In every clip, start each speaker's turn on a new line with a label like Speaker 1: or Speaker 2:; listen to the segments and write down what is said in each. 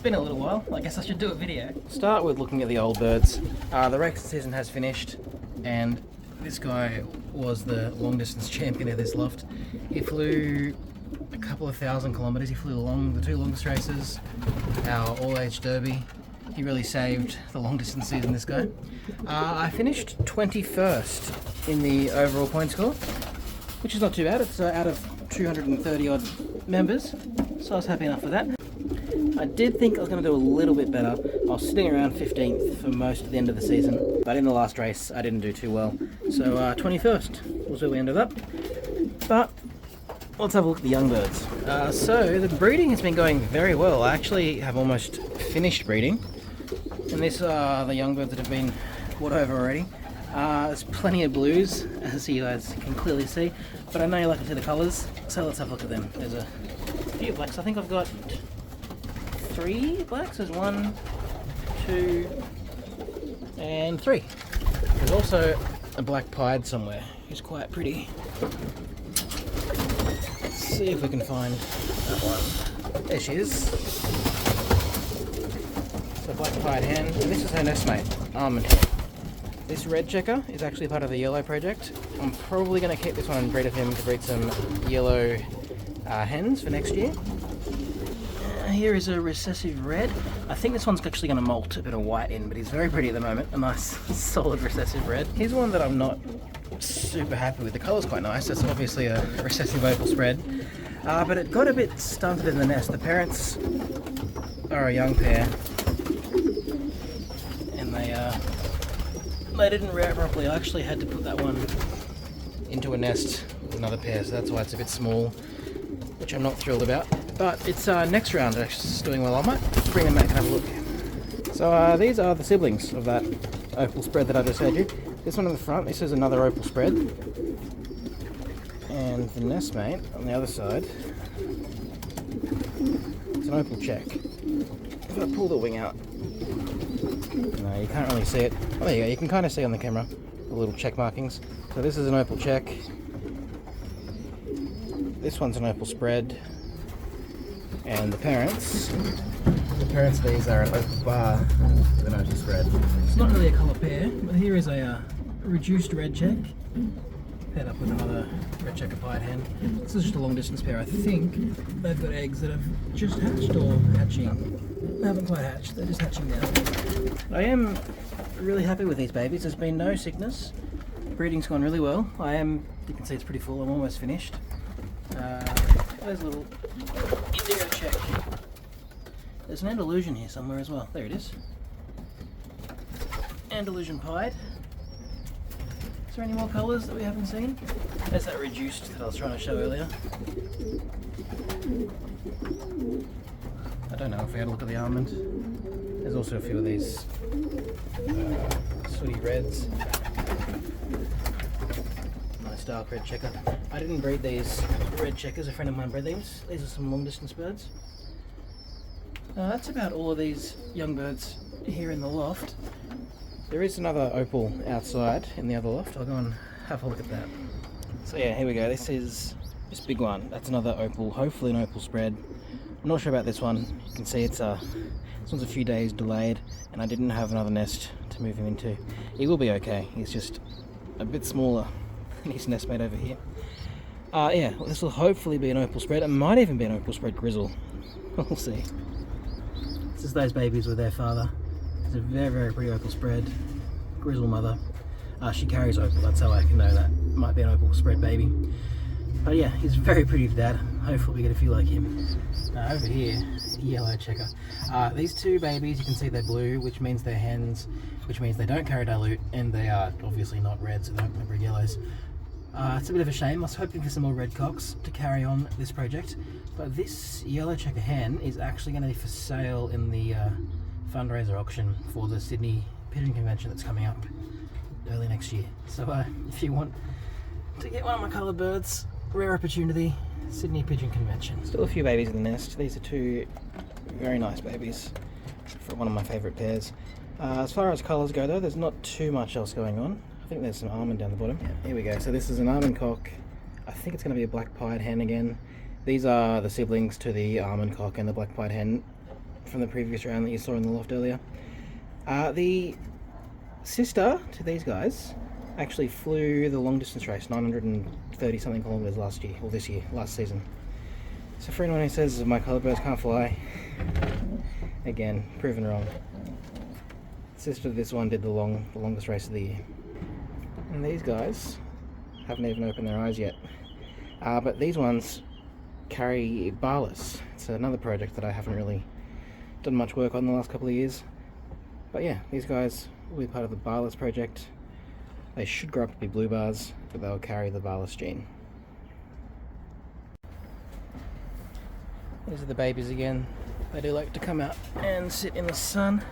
Speaker 1: been a little while. I guess I should do a video. Start with looking at the old birds. The racing season has finished, and this guy was the long distance champion of this loft. He flew a couple of 1,000 kilometres. He flew along the 2 longest races, our all-age derby. He really saved the long distance season, this guy. I finished 21st in the overall point score, which is not too bad. It's out of 230 odd members, so I was happy enough with that. I did think I was going to do a little bit better. I was sitting around 15th for most of the end of the season, but in the last race I didn't do too well. So 21st was where we ended up. But let's have a look at the young birds. So the breeding has been going very well. I actually have almost finished breeding, and these are the young birds that have been brought over already. There's plenty of blues, as you guys can clearly see, but I know you like to see the colours, so let's have a look at them. There's a few blacks. I think I've got 3 blacks. There's 1, 2, and 3. There's also a black pied somewhere. Who's quite pretty. Let's see if we can find that one. There she is. It's a black pied hen, and this is her nestmate, almond hen. This red checker is actually part of the yellow project. I'm probably going to keep this one and breed of him to breed some yellow hens for next year. Here is a recessive red. I think this one's actually going to molt a bit of white in, but he's very pretty at the moment. A nice solid recessive red. Here's one that I'm not super happy with. The colour's quite nice. It's obviously a recessive opal spread, but it got a bit stunted in the nest. The parents are a young pair, and they didn't rear it properly. I actually had to put that one into a nest with another pair, so that's why it's a bit small, which I'm not thrilled about. But it's next round it's doing well. I might bring them back and have a look. So these are the siblings of that opal spread that I just showed you. This one in the front, this is another opal spread. And the nestmate on the other side is an opal check. If I pull the wing out, no, you can't really see it. Oh, there you go, you can kind of see on the camera the little check markings. So this is an opal check. This one's an opal spread. And the parents of these are an opal bar with an opal spread. It's not really a colour pair, but here is a reduced red check paired up with another red checker pied hen. This is just a long distance pair. I think they've got eggs that have just hatched or hatching. They haven't quite hatched, they're just hatching now. I am really happy with these babies. There's been no sickness. Breeding's gone really well. You can see it's pretty full. I'm almost finished. There's a little indigo check. There's an Andalusian here somewhere as well. There it is. Andalusian pied. Is there any more colours that we haven't seen? There's that reduced that I was trying to show earlier. I don't know if we had a look at the almond. There's also a few of these sooty reds. Nice dark red checker. I didn't breed these red checkers, a friend of mine bred these. These are some long distance birds. That's about all of these young birds here in the loft. There is another opal outside in the other loft. I'll go and have a look at that. So yeah, here we go. This is this big one. That's another opal, hopefully an opal spread. I'm not sure about this one. You can see this one's a few days delayed, and I didn't have another nest to move him into. He will be okay. He's just a bit smaller than his nestmate over here. Yeah, well, this will hopefully be an opal spread. It might even be an opal spread grizzle. We'll see. This is those babies with their father. It's a very, very pretty opal spread. Grizzle mother. She carries opal, that's how I can know that. Might be an opal spread baby. But yeah, he's very pretty for dad. Hopefully we get a few like him. Over here, yellow checker. These 2 babies, you can see they're blue, which means they're hens, which means they don't carry dilute, and they are obviously not red, so they don't breed yellows. It's a bit of a shame. I was hoping for some more red cocks to carry on this project, but this yellow checker hen is actually going to be for sale in the fundraiser auction for the Sydney Pigeon Convention that's coming up early next year. So if you want to get one of my coloured birds, rare opportunity, Sydney Pigeon Convention. Still a few babies in the nest. These are 2 very nice babies for one of my favourite pairs. As far as colours go though, there's not too much else going on. I think there's some almond down the bottom. Yeah, here we go. So this is an almond cock. I think it's going to be a black pied hen again. These are the siblings to the almond cock and the black pied hen from the previous round that you saw in the loft earlier. The sister to these guys actually flew the long distance race, 930 something kilometers last year, or this year, last season. So for anyone who says my coloured birds can't fly, again, proven wrong. Sister to this one did the longest race of the year. And these guys haven't even opened their eyes yet. But these ones carry barless. It's another project that I haven't really done much work on the last couple of years. But yeah, these guys will be part of the barless project. They should grow up to be blue bars, but they'll carry the barless gene. These are the babies again. They do like to come out and sit in the sun.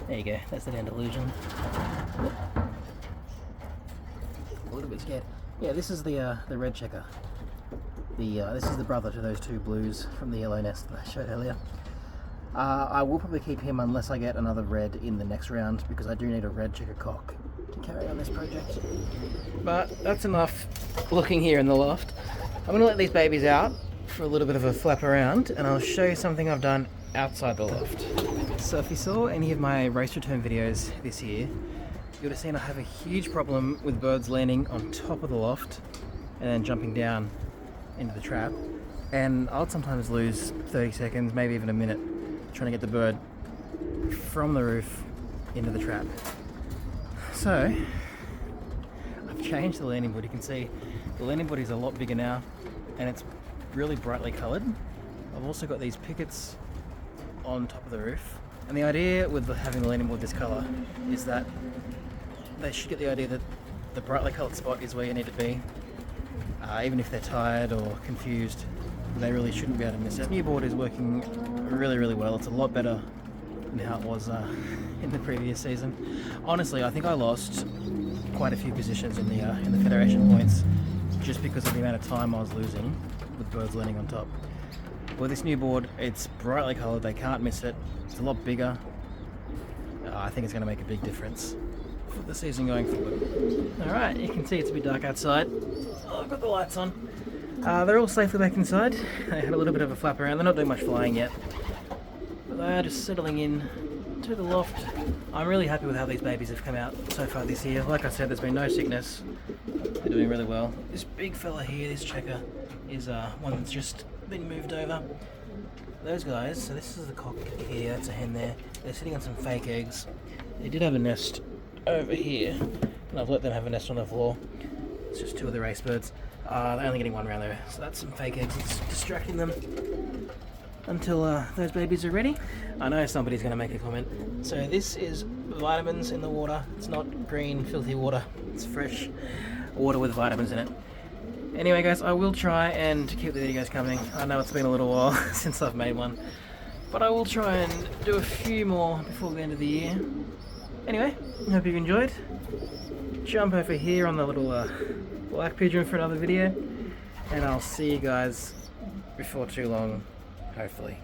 Speaker 1: There you go, that's the Andalusian. A little bit scared. Yeah, this is the red checker. This is the brother to those two blues from the yellow nest that I showed earlier. I will probably keep him unless I get another red in the next round, because I do need a red checker cock to carry on this project. But that's enough looking here in the loft. I'm going to let these babies out for a little bit of a flap around, and I'll show you something I've done outside the loft. So if you saw any of my race return videos this year, you would have seen I have a huge problem with birds landing on top of the loft and then jumping down into the trap. And I'll sometimes lose 30 seconds, maybe even a minute, trying to get the bird from the roof into the trap. So I've changed the landing board. You can see the landing board is a lot bigger now, and it's really brightly coloured. I've also got these pickets on top of the roof, and the idea with having the landing board this colour is that they should get the idea that the brightly coloured spot is where you need to be. Even if they're tired or confused, they really shouldn't be able to miss it. The new board is working really, really well. It's a lot better than how it was in the previous season. Honestly, I think I lost quite a few positions in the Federation points just because of the amount of time I was losing with birds landing on top. With this new board, it's brightly coloured, they can't miss it, it's a lot bigger. I think it's going to make a big difference for the season going forward. Alright, you can see it's a bit dark outside. Oh, I've got the lights on. They're all safely back inside. They had a little bit of a flap around, they're not doing much flying yet. But they are just settling in to the loft. I'm really happy with how these babies have come out so far this year. Like I said, there's been no sickness. They're doing really well. This big fella here, this checker, is one that's just been moved over. Those guys, so this is the cock here, it's a hen there. They're sitting on some fake eggs. They did have a nest over here, and I've let them have a nest on the floor. It's just two of the race birds. They're only getting one round there, so that's some fake eggs. It's distracting them until those babies are ready. I know somebody's going to make a comment. So this is vitamins in the water. It's not green, filthy water. It's fresh water with vitamins in it. Anyway guys, I will try and keep the videos coming. I know it's been a little while since I've made one, but I will try and do a few more before the end of the year. Anyway, hope you've enjoyed. Jump over here on the little black pigeon for another video, and I'll see you guys before too long, hopefully.